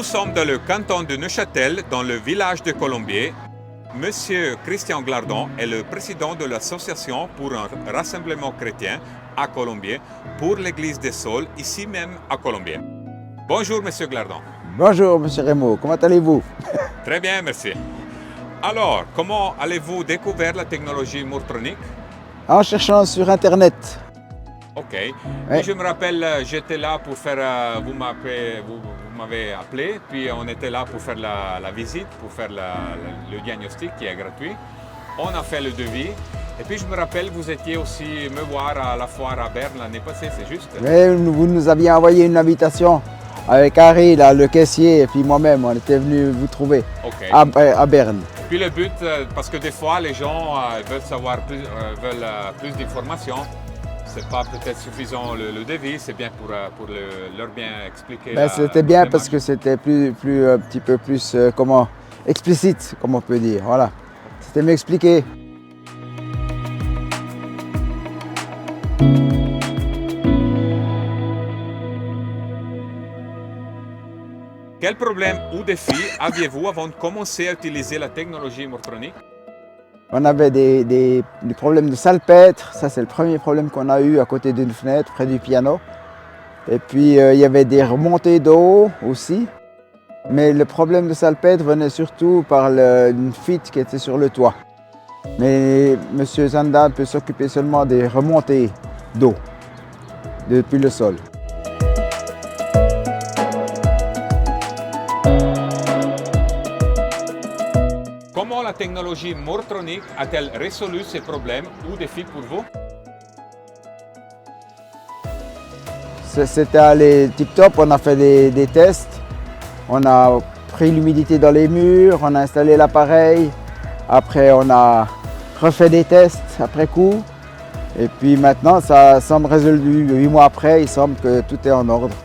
sommes dans le canton de Neuchâtel, dans le village de Colombier. Monsieur Christian Glardon est le président de l'association pour un rassemblement chrétien à Colombier pour l'église des Saules, ici même à Colombier. Bonjour Monsieur Glardon. Bonjour Monsieur Rémo, comment allez-vous? Très bien, merci. Alors, comment allez-vous découvrir la technologie Mourtronic? En cherchant sur Internet. Ok. Ouais. Et je me rappelle, j'étais là pour faire, vous m'avez appelé, puis on était là pour faire la visite, pour faire le diagnostic qui est gratuit. On a fait le devis. Et puis je me rappelle, vous étiez aussi me voir à la foire à Berne l'année passée, c'est juste? Oui, vous nous aviez envoyé une invitation avec Harry, là, le caissier, et puis moi-même, on était venus vous trouver Ok. à Berne. Puis le but, parce que des fois les gens veulent savoir plus, plus d'informations. C'est pas peut-être suffisant le devis, c'est bien pour leur bien expliquer. Ben, c'était bien parce que c'était un petit peu plus explicite, comme on peut dire. Voilà, c'était mieux expliqué. Quel problème ou défi aviez-vous avant de commencer à utiliser la technologie Mourtronic? On avait des problèmes de salpêtre, ça c'est le premier problème qu'on a eu à côté d'une fenêtre, près du piano. Et puis il y avait des remontées d'eau aussi. Mais le problème de salpêtre venait surtout par une fuite qui était sur le toit. Mais M. Zanda peut s'occuper seulement des remontées d'eau depuis le sol. Comment la technologie Mourtronic a-t-elle résolu ces problèmes ou défis pour vous? C'était allé tip-top, on a fait des tests. On a pris l'humidité dans les murs, on a installé l'appareil. Après, on a refait des tests après coup. Et puis maintenant, ça semble résolu. 8 mois après, il semble que tout est en ordre.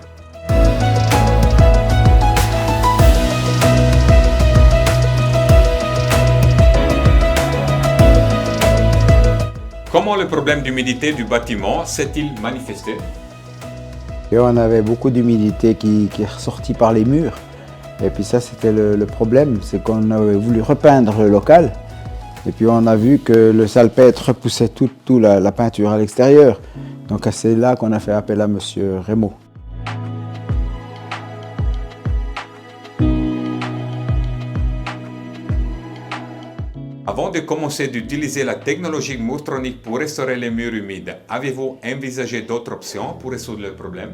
Comment le problème d'humidité du bâtiment s'est-il manifesté? Et on avait beaucoup d'humidité qui est ressortie par les murs. Et puis ça, c'était le problème, c'est qu'on avait voulu repeindre le local. Et puis on a vu que le salpêtre repoussait toute la peinture à l'extérieur. Donc c'est là qu'on a fait appel à M. Rémo. Avant de commencer d'utiliser la technologie Mourtronic pour restaurer les murs humides, avez-vous envisagé d'autres options pour résoudre le problème?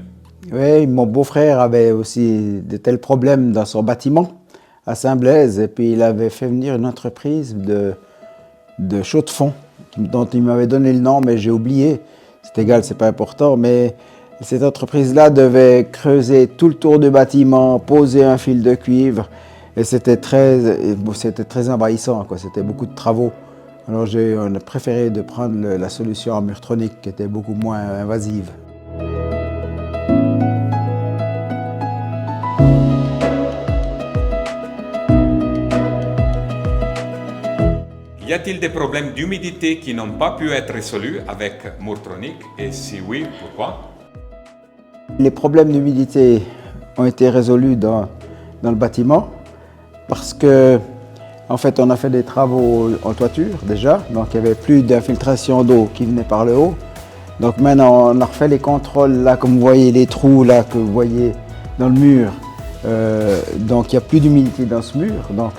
Oui, mon beau-frère avait aussi de tels problèmes dans son bâtiment à Saint-Blaise. Et puis il avait fait venir une entreprise de chaux de fond dont il m'avait donné le nom, mais j'ai oublié. C'est égal, c'est pas important. Mais cette entreprise-là devait creuser tout le tour du bâtiment, poser un fil de cuivre. Et c'était très envahissant, quoi. C'était beaucoup de travaux. Alors on a préféré de prendre la solution en Mourtronic qui était beaucoup moins invasive. Y a-t-il des problèmes d'humidité qui n'ont pas pu être résolus avec Mourtronic? Et si oui, pourquoi? Les problèmes d'humidité ont été résolus dans le bâtiment parce que, en fait, on a fait des travaux en toiture déjà, donc il n'y avait plus d'infiltration d'eau qui venait par le haut. Donc maintenant, on a refait les contrôles là, comme vous voyez, les trous là que vous voyez dans le mur. Donc il n'y a plus d'humidité dans ce mur. Donc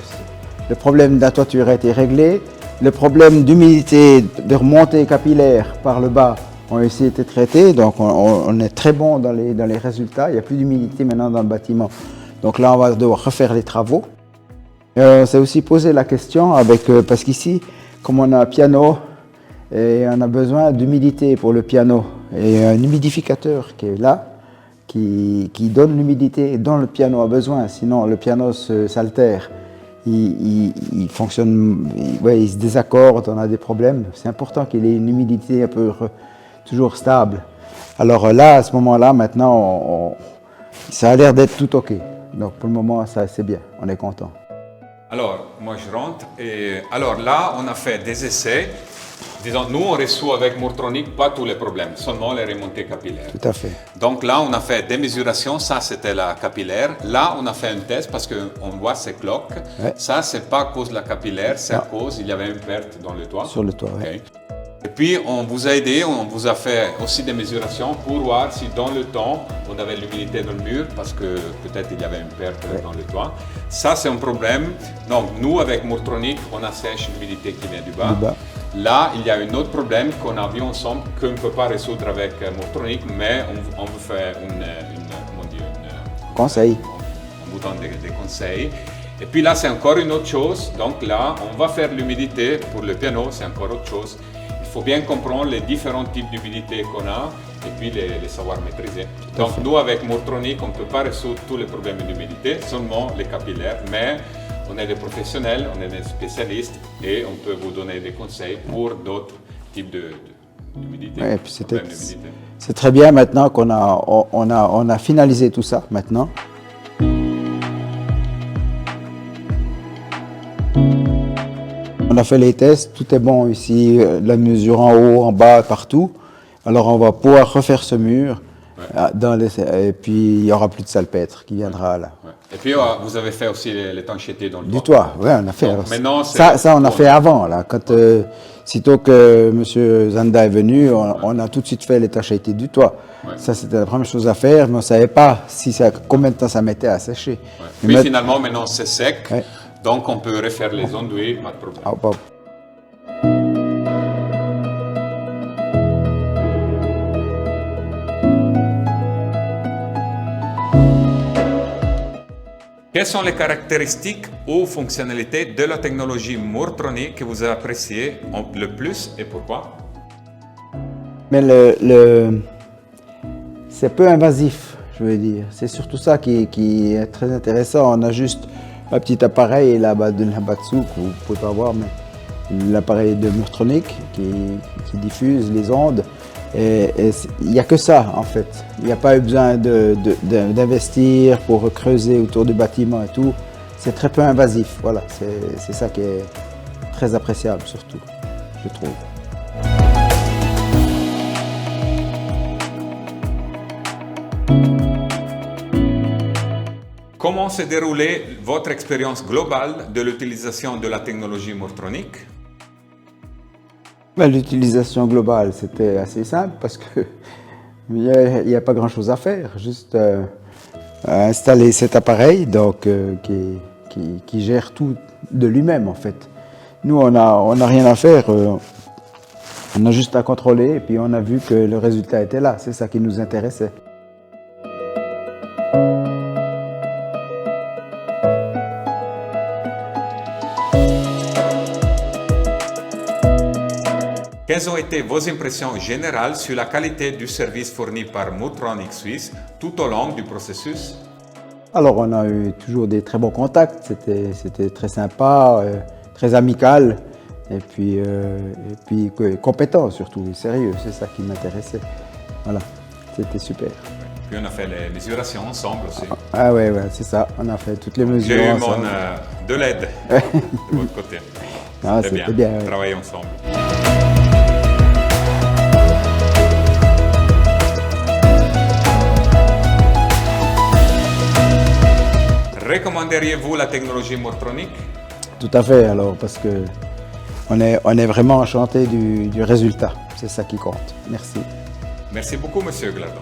le problème de la toiture a été réglé. Le problème d'humidité, de remontée capillaire par le bas ont aussi été traités. Donc on est très bon dans les résultats. Il n'y a plus d'humidité maintenant dans le bâtiment. Donc là, on va devoir refaire les travaux. On s'est aussi posé la question parce qu'ici, comme on a un piano, et on a besoin d'humidité pour le piano. Et un humidificateur qui est là, qui donne l'humidité dont le piano a besoin. Sinon, le piano s'altère. Il fonctionne, il se désaccorde, on a des problèmes. C'est important qu'il ait une humidité un peu toujours stable. Alors là, à ce moment-là, maintenant, ça a l'air d'être tout OK. Donc pour le moment, ça c'est bien, on est content. Alors, moi je rentre et alors là, on a fait des essais disons, nous, on résout avec Mourtronic pas tous les problèmes, seulement les remontées capillaires. Tout à fait. Donc là, on a fait des mesurations, ça c'était la capillaire. Là, on a fait un test parce qu'on voit ces cloques. Ouais. Ça, c'est pas à cause de la capillaire, c'est à cause il y avait une perte dans le toit. Sur le toit, oui. Okay. Et puis, on vous a aidé, on vous a fait aussi des mesurations pour voir si dans le temps, on avait l'humidité dans le mur parce que peut-être il y avait une perte dans le toit. Ça, c'est un problème. Donc, nous, avec Mourtronic, on assèche l'humidité qui vient du bas. Là, il y a un autre problème qu'on a vu ensemble qu'on ne peut pas résoudre avec Mourtronic, mais on vous fait conseil. On vous donne des conseils. Et puis là, c'est encore une autre chose. Donc là, on va faire l'humidité pour le piano, c'est encore autre chose. Il faut bien comprendre les différents types d'humidité qu'on a et puis les savoir maîtriser. Donc nous, avec Mourtronic, on ne peut pas résoudre tous les problèmes d'humidité, seulement les capillaires, mais on est des professionnels, on est des spécialistes et on peut vous donner des conseils pour d'autres types d'humidité. Ouais, c'est très bien maintenant qu'on a finalisé tout ça maintenant. On a fait les tests, tout est bon ici, la mesure en haut, en bas, partout. Alors on va pouvoir refaire ce mur et puis il n'y aura plus de salpêtre qui viendra là. Ouais. Et puis vous avez fait aussi l'étanchéité dans le toit. Du toit, oui, on a fait. Donc, maintenant, ça on a fait avant là. Quand sitôt que M. Zanda est venu, on a tout de suite fait l'étanchéité du toit. Ouais. Ça c'était la première chose à faire, mais on ne savait pas combien de temps ça mettait à sécher. Ouais. Puis finalement maintenant c'est sec. Ouais. Donc on peut refaire les enduits, pas de problème. Quelles sont les caractéristiques ou fonctionnalités de la technologie Mourtronic que vous appréciez le plus et pourquoi? Mais c'est peu invasif, je veux dire. C'est surtout ça qui est très intéressant. On a juste un petit appareil là-bas dessous que vous ne pouvez pas voir, mais l'appareil de Mourtronic qui diffuse les ondes. Et il n'y a que ça en fait. Il n'y a pas eu besoin d'investir pour creuser autour du bâtiment et tout. C'est très peu invasif. Voilà, c'est ça qui est très appréciable surtout, je trouve. Comment s'est déroulée votre expérience globale de l'utilisation de la technologie Mourtronic? L'utilisation globale, c'était assez simple parce qu'il n'y a pas grand-chose à faire, juste installer cet appareil donc, qui gère tout de lui-même en fait. Nous, on n'a rien à faire, on a juste à contrôler et puis on a vu que le résultat était là, c'est ça qui nous intéressait. Quelles ont été vos impressions générales sur la qualité du service fourni par Mourtronic Suisse tout au long du processus? Alors, on a eu toujours des très bons contacts, c'était très sympa, très amical et puis compétent surtout, sérieux, c'est ça qui m'intéressait. Voilà, c'était super. Puis on a fait les mesurations ensemble aussi. Ah ouais, c'est ça, on a fait toutes les mesures ensemble. J'ai eu de l'aide de votre côté. C'était bien. Ouais. Travailler ensemble. Recommanderiez-vous la technologie Mourtronic? Tout à fait, alors, parce que on est vraiment enchanté du résultat. C'est ça qui compte. Merci. Merci beaucoup, Monsieur Gladon.